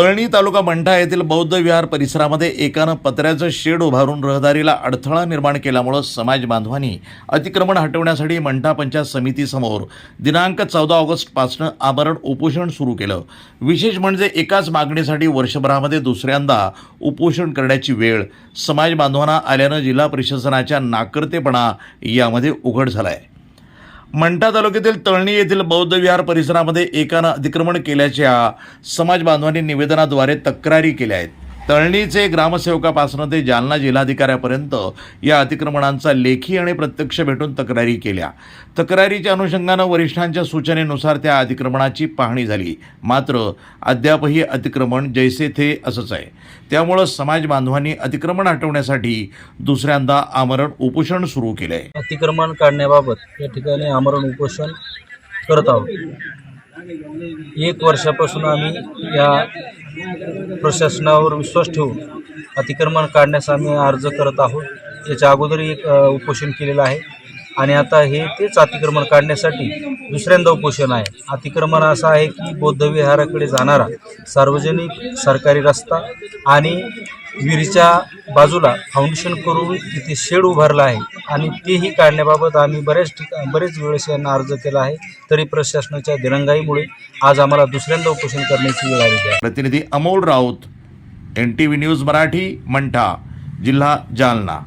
तळणी तालुका मंठा येथील बौद्ध विहार परिसरामध्ये एकानं पत्र्याचं शेड उभारून रहदारीला अडथळा निर्माण केल्यामुळे समाज बांधवांनी अतिक्रमण हटवण्यासाठी मंठा पंचायत समितीसमोर दिनांक 14 ऑगस्टपासून आमरण उपोषण सुरू केलं। विशेष म्हणजे एकाच मागणीसाठी वर्षभरामध्ये दुसऱ्यांदा उपोषण करण्याची वेळ समाज बांधवांना आल्यानं जिल्हा प्रशासनाच्या नाकर्तेपणा यामध्ये उघड झालाय। मंठा तालुक्यातील तळणी येथील बौद्ध विहार परिसरामध्ये एकानं अतिक्रमण केल्याच्या समाज बांधवांनी निवेदनाद्वारे तक्रारी केल्या आहेत। तळणीचे ग्रामसेवकापासून ते जालना जिल्हाधिकाऱ्यापर्यंत या अतिक्रमणांचा लेखी आणि प्रत्यक्ष भेटून तक्रारी केल्या। तक्रारीच्या अनुषंगानं वरिष्ठांच्या सूचनेनुसार त्या अतिक्रमणाची पाहणी झाली, मात्र अद्यापही अतिक्रमण जैसे थे असंच आहे। त्यामुळे समाज बांधवांनी अतिक्रमण हटवण्यासाठी दुसऱ्यांदा आमरण उपोषण सुरू केले आहे। अतिक्रमण काढण्याबाबत या ठिकाणी आमरण उपोषण करत आहोत। 1 वर्षापासून आम्ही या प्रशासनावर विश्वास ठेवून अतिक्रमण काढण्यास आम्ही अर्ज करत आहोत। याच्या अगोदर एक उपोषण केलेलं आहे आणि आता हे तेच अतिक्रमण काढण्यासाठी दुसऱ्यांदा उपोषण आहे। अतिक्रमण असं आहे की बौद्ध विहाराकडे जाणारा सार्वजनिक सरकारी रस्ता आणि विहिरीच्या बाजूला फाउंडेशन करून तिथे शेड उभारला आहे आणि तेही काढण्याबाबत आम्ही बरेच वेळेस यांना अर्ज केला आहे, तरी प्रशासनाच्या दिरंगाईमुळे आज आम्हाला दुसऱ्यांदा उपोषण करण्याची वेळ आली आहे। प्रतिनिधी अमोल राऊत, NTV न्यूज मराठी, मंठा, जिल्हा जालना।